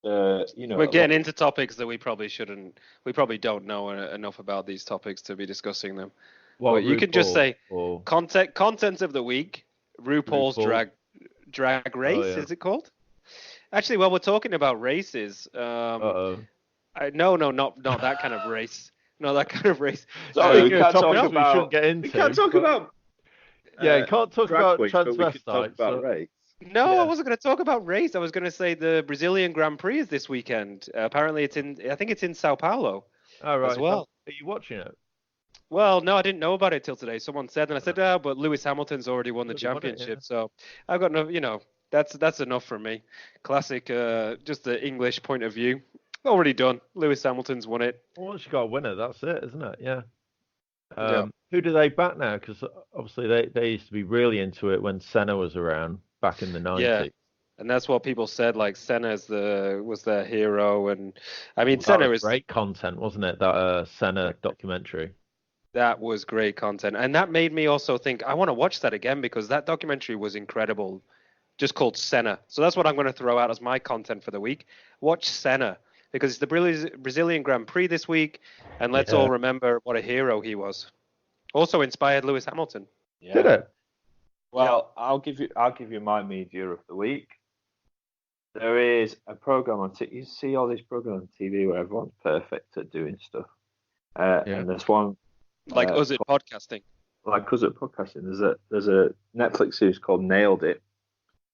we're getting into topics that we probably don't know enough about these topics to be discussing them. Well, but you can just say content of the week, RuPaul's drag race, is it called? Actually, while we're talking about races, no, not that kind of race. Not that kind of race. Sorry, we can't talk about. We shouldn't get into. We can't talk about. You can't talk about transvestites. We can talk about race. No, I wasn't going to talk about race. I was going to say the Brazilian Grand Prix is this weekend. Apparently, I think it's in Sao Paulo. Oh, right. As well. Are you watching it? Well, no, I didn't know about it till today. Someone said, and I said, but Lewis Hamilton's already won the championship, so I've got no, that's enough for me. Classic, just the English point of view. Already done. Lewis Hamilton's won it. Well, once you got a winner, that's it, isn't it? Yeah. Who do they back now? Because obviously they used to be really into it when Senna was around back in the 90s. Yeah. And that's what people said, like Senna was their hero, and I mean Senna was great content, wasn't it? That Senna documentary. That was great content, and that made me also think I want to watch that again because that documentary was incredible, just called Senna. So that's what I'm going to throw out as my content for the week. Watch Senna because it's the Brazilian Grand Prix this week, and let's all remember what a hero he was. Also inspired Lewis Hamilton. Yeah. Did it? Well, I'll give you my media of the week. There is a program on you see all these programs on TV where everyone's perfect at doing stuff, and there's one. Like us at podcasting. Like us at podcasting. There's a Netflix series called Nailed It.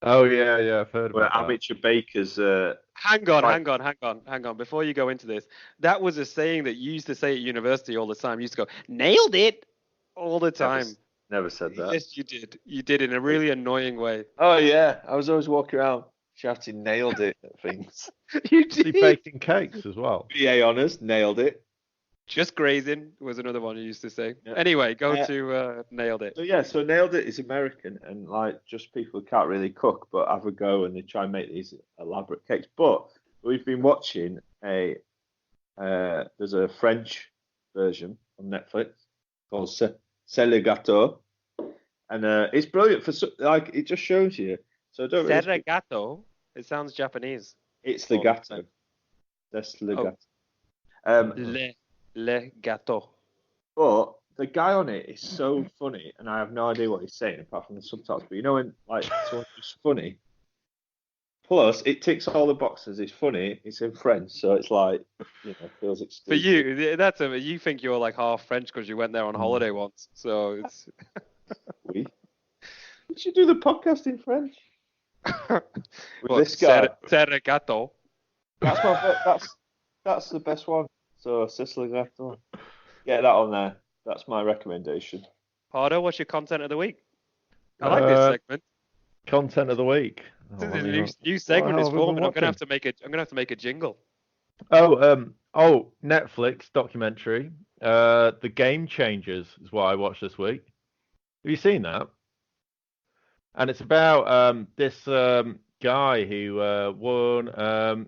Oh yeah, I've heard about that. Amateur bakers. Hang on. Before you go into this, that was a saying that you used to say at university all the time. You used to go, "Nailed it," all the time. Never said that. Yes, you did. You did in a really annoying way. Oh yeah, I was always walking around shouting "Nailed it" at things. You did. Baking cakes as well. BA honours, nailed it. Just grazing was another one you used to say. Yeah. Anyway, go to Nailed It. So Nailed It is American, and like just people who can't really cook but have a go and they try and make these elaborate cakes. But we've been watching there's a French version on Netflix called C'est le gâteau, and it's brilliant for it just shows you. So don't. C'est le gâteau. It sounds Japanese. It's the gâteau. That's le gâteau. Le gâteau. But the guy on it is so funny, and I have no idea what he's saying apart from the subtitles. But when like someone's just funny, plus it ticks all the boxes. It's funny. It's in French, so it's like feels exclusive. For you, you think you're like half French because you went there on holiday once. So it's. We should do the podcast in French. With this guy. C'est le gâteau. That's the best one. So, Sicily Gâteau. Get that on there. That's my recommendation. Pardo, what's your content of the week? I like this segment. Content of the week. New segment is forming. I'm gonna have to make a jingle. Oh, Netflix documentary. The Game Changers is what I watched this week. Have you seen that? And it's about this guy who won.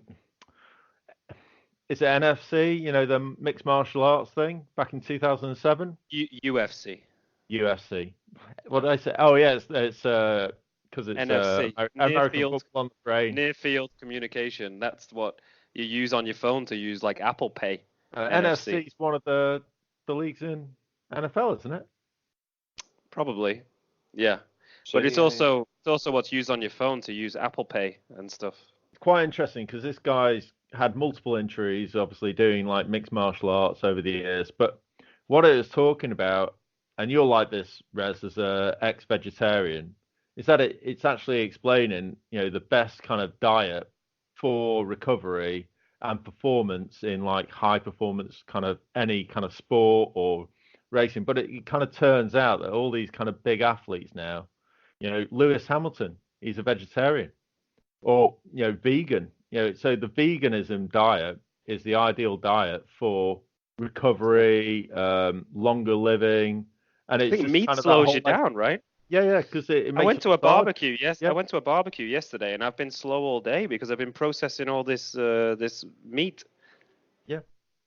Is it NFC? The mixed martial arts thing back in 2007. UFC. What did I say? Oh yeah, it's because it's NFC. American football on the brain. Near field communication. That's what you use on your phone to use like Apple Pay. NFC is one of the leagues in NFL, isn't it? Probably. Yeah. But it's also what's used on your phone to use Apple Pay and stuff. Quite interesting because this guy's had multiple injuries, obviously doing like mixed martial arts over the years. But what it was talking about, and you're like this, Rez, as a ex-vegetarian, is that it's actually explaining, the best kind of diet for recovery and performance in like high performance kind of any kind of sport or racing. But it kind of turns out that all these kind of big athletes now, Lewis Hamilton, he's a vegetarian or, vegan, so the veganism diet is the ideal diet for recovery, longer living. And I it's think just meat kind of that slows whole you down, right? yeah, because it I makes went it to a hard. barbecue. Yes, Yeah. I went to a barbecue yesterday, and I've been slow all day because I've been processing all this meat. Yeah,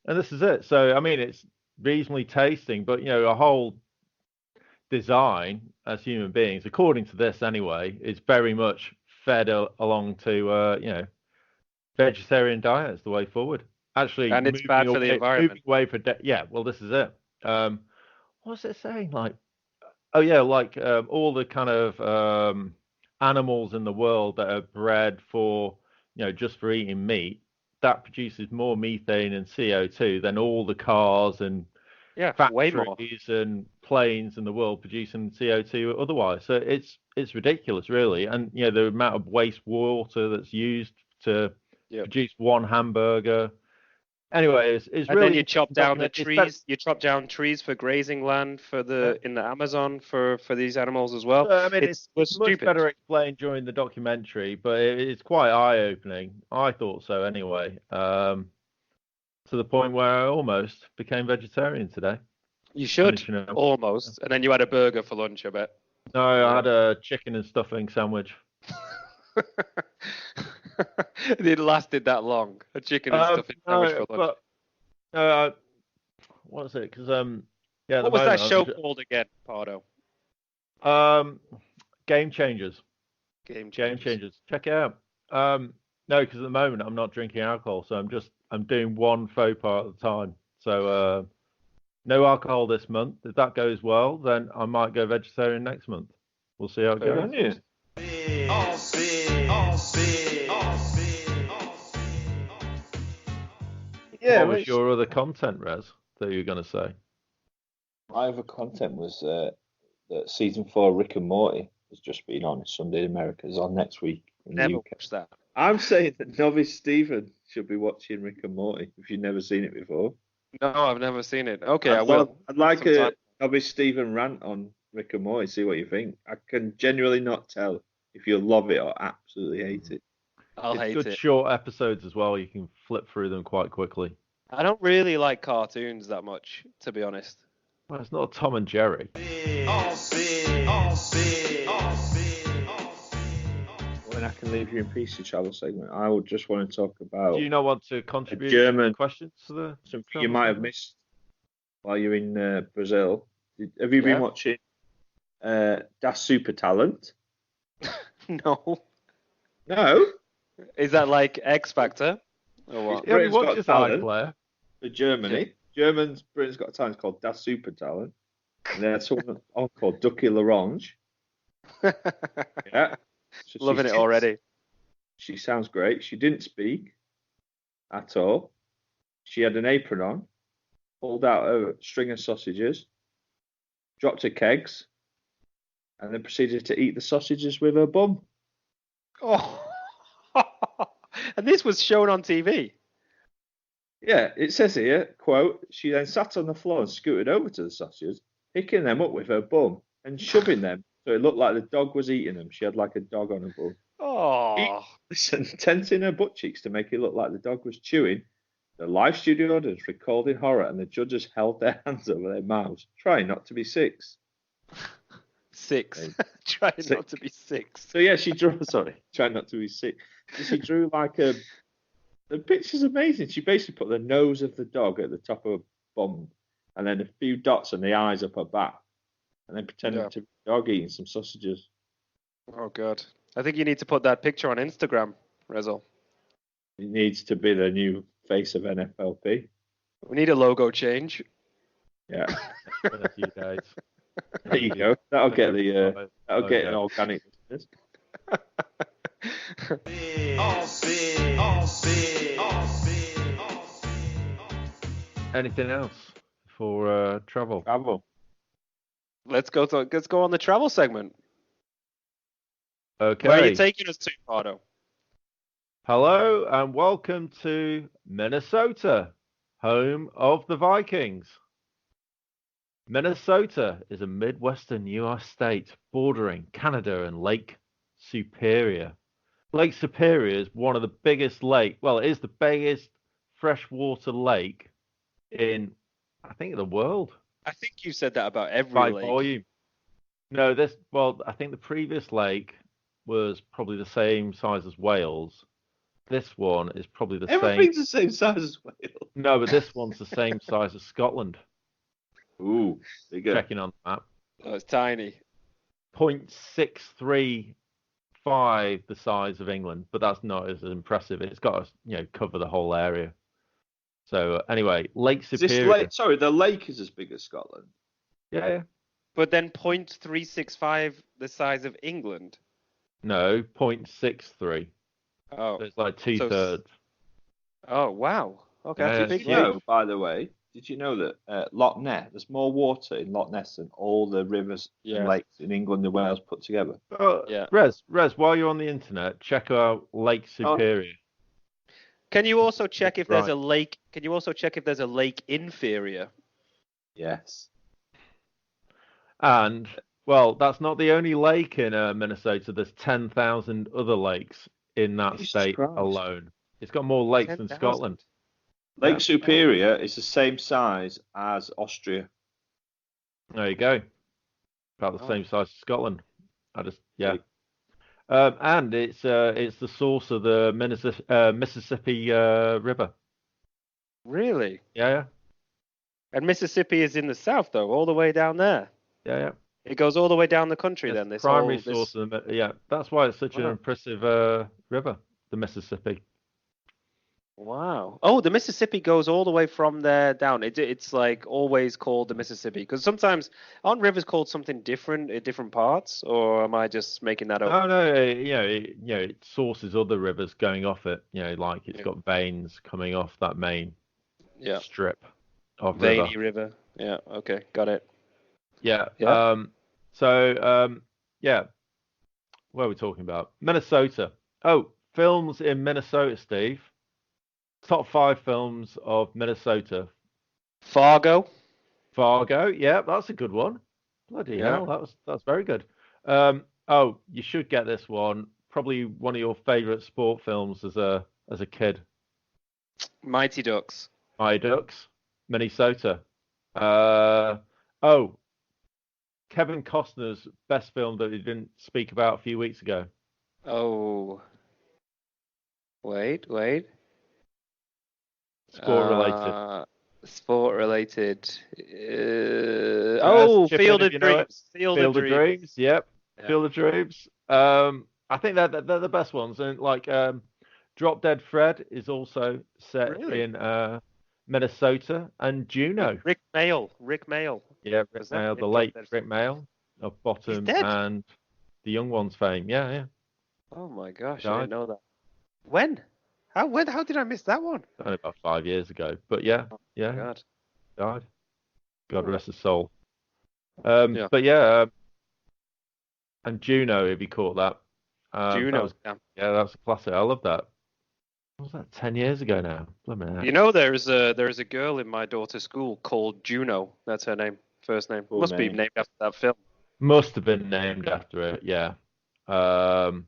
and this is it. So I mean, it's reasonably tasting, but a whole design as human beings, according to this anyway, is very much fed along to vegetarian diet is the way forward. Actually, And it's bad for the environment. moving away for yeah. Well, this is it. What's it saying? Like, oh yeah, like all the kind of animals in the world that are bred for just for eating meat, that produces more methane and CO2 than all the cars and Yeah, way more. factories and planes in the world producing CO2 otherwise. So it's ridiculous, really. And the amount of waste water that's used to produce one hamburger. Anyway, it's And really then you chop down the documented. trees. You chop down trees for grazing land for in the Amazon for these animals as well. I mean, it's much stupid. better explained during the documentary, but it's quite eye-opening. I thought so anyway. To the point where I almost became vegetarian today. You should almost, and then you had a burger for lunch, I bet. No, I had a chicken and stuffing sandwich. It lasted that long. A chicken and stuffing sandwich for lunch. But, what was it? Because what was that show called again, Pardo? Game Changers. Game Changers. Check it out. No, because at the moment I'm not drinking alcohol, so I'm doing one faux pas at a time. So no alcohol this month. If that goes well, then I might go vegetarian next month. We'll see how it goes. Yeah, what was your other content, Rez, that you were going to say? My other content was that season 4 Rick and Morty has just been on. Sunday in America is on next week in the UK. Watched that. I'm saying that Novice Stephen should be watching Rick and Morty if you've never seen it before. No, I've never seen it. Okay, I will. I'd like a Novice Stephen rant on Rick and Morty, see what you think. I can genuinely not tell if you'll love it or absolutely hate it. It's good short episodes as well. You can flip through them quite quickly. I don't really like cartoons that much, to be honest. Well, it's not Tom and Jerry. When I can leave you in peace, the travel segment, I would just want to talk about. Do you not want to contribute German questions to the? Something you might have missed while you're in Brazil. Have you been watching Das Super Talent? No. No. Is that like X Factor? Or what? Yeah, Britain's what's Got this Talent for Germany. Britain's Got Talent is called Das Super Talent. And they had someone called Ducky Larange. Yeah. So Loving it already. She sounds great. She didn't speak at all. She had an apron on, pulled out a string of sausages, dropped her kegs, and then proceeded to eat the sausages with her bum. Oh. And this was shown on TV. Yeah, it says here, quote, she then sat on the floor and scooted over to the sausages, picking them up with her bum and shoving them so it looked like the dog was eating them. She had like a dog on her bum. Oh. Listen, tensing her butt cheeks to make it look like the dog was chewing. The live studio audience recalled in horror and the judges held their hands over their mouths, trying not to be sick. Trying not to be sick. So yeah, she drew. Sorry, trying not to be sick. She drew like a. The picture's amazing. She basically put the nose of the dog at the top of her bum, and then a few dots on the eyes up her back, and then pretended to be a dog eating some sausages. Oh god! I think you need to put that picture on Instagram, Rezel. It needs to be the new face of NFLP. We need a logo change. Yeah. In a few days. There you go. That'll get the. That'll get an organic business. Anything else for travel? Travel. Let's go on the travel segment. Okay. Where are you taking us to, Pardo? Hello and welcome to Minnesota, home of the Vikings. Minnesota is a Midwestern U.S. state bordering Canada and Lake Superior. Lake Superior is one of the biggest lake. Well, it is the biggest freshwater lake in, I think, the world I think you said that about every by lake. volume. No, I think the previous lake was probably the same size as Wales. This one is probably the same. Everything's the same size as Wales. No, but this one's the same size as Scotland. Ooh, bigger. Checking on the map. Oh, it's tiny. 0.635 the size of England, but that's not as impressive. It's got to, cover the whole area. So anyway, Lake Superior. Sorry, the lake is as big as Scotland. Yeah. But then 0.365 the size of England. No, 0.63. Oh. So it's like two-thirds. Oh, wow. Okay, that's a big lake. By the way, did you know that Loch Ness, there's more water in Loch Ness than all the rivers and lakes in England and Wales put together? Yeah. Rez, while you're on the internet, check out Lake Superior. Can you also check if there's a lake? Can you also check if there's a lake inferior? Yes. And, well, that's not the only lake in Minnesota. There's 10,000 other lakes in that state alone. It's got more lakes than Scotland. Lake Superior is the same size as Austria. There you go. About the same size as Scotland. And it's the source of the Mississippi River. Really? Yeah. And Mississippi is in the south, though, all the way down there. Yeah. It goes all the way down the country, it's then. This primary source of the That's why it's such an impressive river, the Mississippi. Wow. Oh, the Mississippi goes all the way from there down. It's like always called the Mississippi, because sometimes aren't rivers called something different in different parts, or am I just making that up? Oh no, it sources other rivers going off it. Like it's got veins coming off that main strip of Veiny river. Yeah. Okay. Got it. Yeah. What are we talking about? Minnesota. Oh, films in Minnesota, Steve. Top 5 films of Minnesota. Fargo. Yeah, that's a good one. Bloody hell, that's very good. You should get this one. Probably one of your favourite sport films as a kid. Mighty Ducks. Minnesota. Kevin Costner's best film that he didn't speak about a few weeks ago. Oh. Wait. Sport related. Field of Dreams. Field of Dreams. Yep. Yeah. Field of Dreams. I think they're the best ones. And like Drop Dead Fred is also set in Minnesota, and Juno. Rick Mayall. Yeah, Rick Mayall, the late Rick Mayall of Bottom and the Young Ones fame. Yeah. Oh my gosh, I didn't know that. When? How did I miss that one? Only about 5 years ago, but yeah. God. Died. God rest his soul. And Juno, if you caught that. Juno. That was a classic. I love that. What was that? 10 years ago now. There is a girl in my daughter's school called Juno. That's her name, first name. Must be named after that film. Must have been named after it. Yeah. And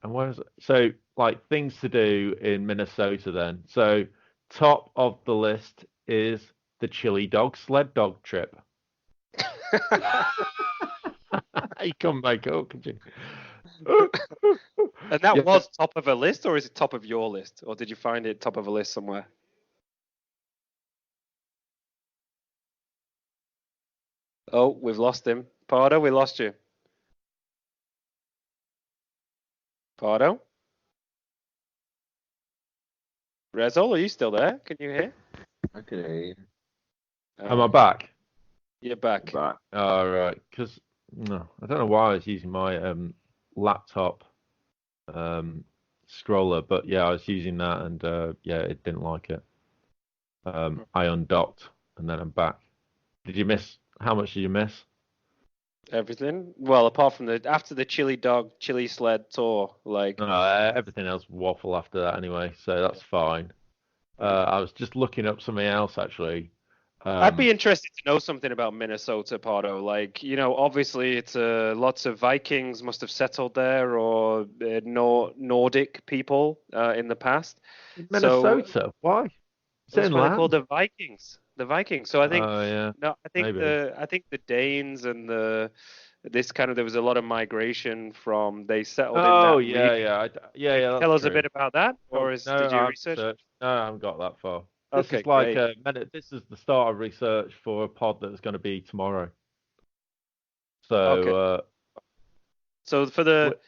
what is it? So, like, things to do in Minnesota then. So, top of the list is the chili dog sled dog trip. You couldn't make up, could you? And that was top of a list, or is it top of your list? Or did you find it top of a list somewhere? Oh, we've lost him. Pardo, we lost you. Pardo? Rezol, are you still there? Can you hear? I can hear you. Am I back? You're back. Back. All right. Because I don't know why I was using my laptop scroller, but yeah, I was using that, and it didn't like it. I undocked, and then I'm back. How much did you miss? Everything. Well, apart from after the chili dog, chili sled tour, like. No, everything else waffle after that anyway, so that's fine. I was just looking up something else actually. I'd be interested to know something about Minnesota, Pardo. Like, obviously it's lots of Vikings must have settled there, or Nordic people in the past. Minnesota? Why? That's why they're called the Vikings. The Vikings. So I think yeah, no, I think maybe. I think the Danes and there was a lot of migration from they settled in that region. Yeah. Tell That's us a true. bit about that, or did you research? No, I haven't got that far. This Okay, is like great. this is the start of research for a pod that's going to be tomorrow. Okay. So, So for the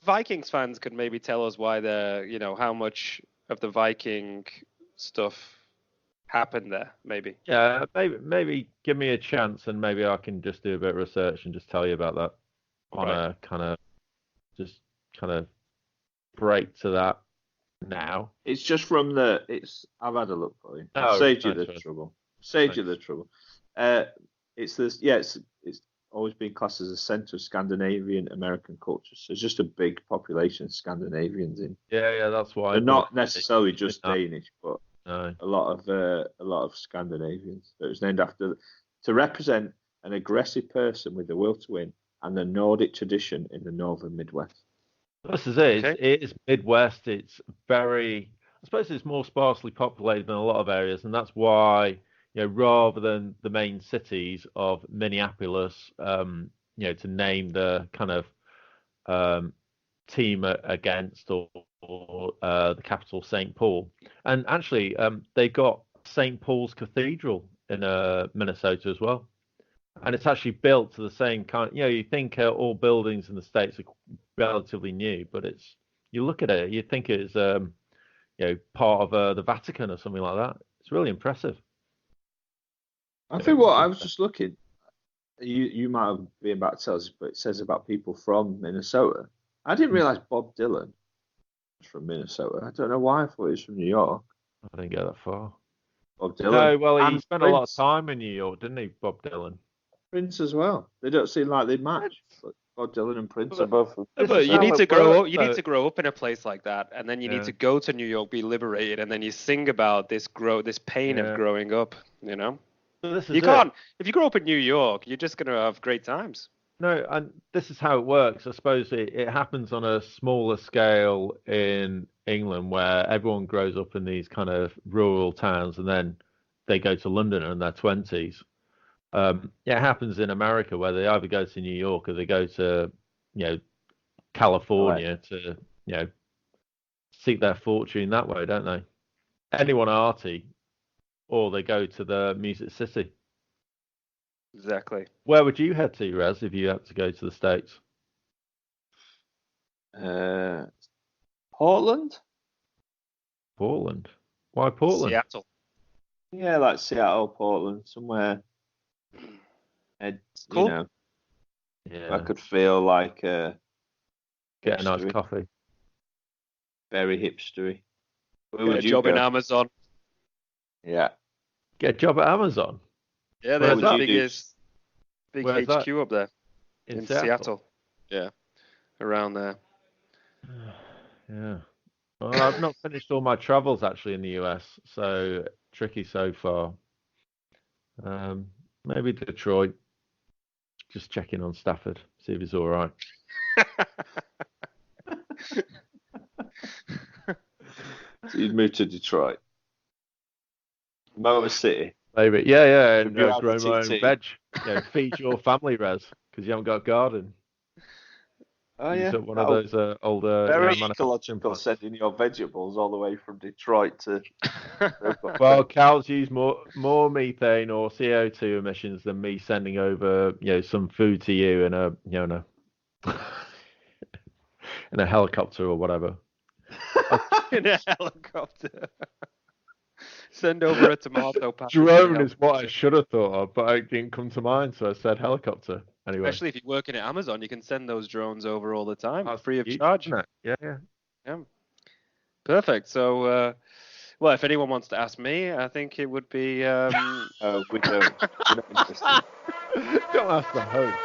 Vikings fans, could maybe tell us why how much of the Viking stuff happened there, maybe. yeah, maybe give me a chance, and maybe I can just do a bit of research and just tell you about that on a kind of break to that now. It's just from I've had a look for you. Oh, Saved you thanks, the Fred. trouble. Thanks. You the trouble. It's this. Yeah, it's always been classed as a centre of Scandinavian American culture. So it's just a big population of Scandinavians in. Yeah, that's why. They're not necessarily just No. Danish, but No. a lot of Scandinavians. It was named after to represent an aggressive person with the will to win and the Nordic tradition in the northern Midwest. This is it. Okay. It's Midwest. It's very, I suppose it's more sparsely populated than a lot of areas, and that's why, rather than the main cities of Minneapolis, to name the kind of team against or the capital St. Paul. And actually, they got St. Paul's Cathedral in Minnesota as well. And it's actually built to the same kind. You think all buildings in the States are relatively new, but you look at it, you think it's part of the Vatican or something like that. It's really impressive. I think what I was just looking, you might have been about to tell us, but it says about people from Minnesota. I didn't realize Bob Dylan was from Minnesota. I don't know why I thought he was from New York. I didn't get that far. Bob Dylan. No, well, he and spent Prince. a lot of time in New York, didn't he, Bob Dylan? Prince as well. They don't seem like they match. But Bob Dylan and Prince are both from. But you need to grow up. You need to grow up in a place like that, and then you need to go to New York, be liberated, and then you sing about this pain of growing up. So you can't. If you grow up in New York, you're just gonna have great times. No, and this is how it works. I suppose it happens on a smaller scale in England, where everyone grows up in these kind of rural towns, and then they go to London in their 20s. It happens in America, where they either go to New York or they go to, California to, seek their fortune that way, don't they? Anyone arty, or they go to the Music City. Exactly. Where would you head to, Rez, if you had to go to the States? Portland. Portland. Why Portland? Seattle. Yeah, like Seattle, Portland, somewhere. Cool. I could feel like get a nice coffee. Very hipstery. Where would you go? In Amazon. Yeah. Get a job at Amazon. Yeah, there's the big HQ up there in Seattle. Yeah, around there. Yeah. Well, I've not finished all my travels actually in the US, so tricky so far. Maybe Detroit. Just checking on Stafford, see if he's all right. So you'd move to Detroit. Motor City. Maybe. Yeah. And grow my own veg. Feed your family, Res, because you haven't got a garden. Oh, yeah. One of those older. Very ecological, sending your vegetables all the way from Detroit to. Well, cows use more methane or CO2 emissions than me sending over, some food to you in a, in a helicopter or whatever. In a helicopter. Send over a tomato patch. Drone is what I should have thought of, but it didn't come to mind, so I said helicopter. Anyway. Especially if you're working at Amazon, you can send those drones over all the time, free of charge. Yeah. Perfect. So, if anyone wants to ask me, I think it would be. We don't. We're not interested. Don't ask the host.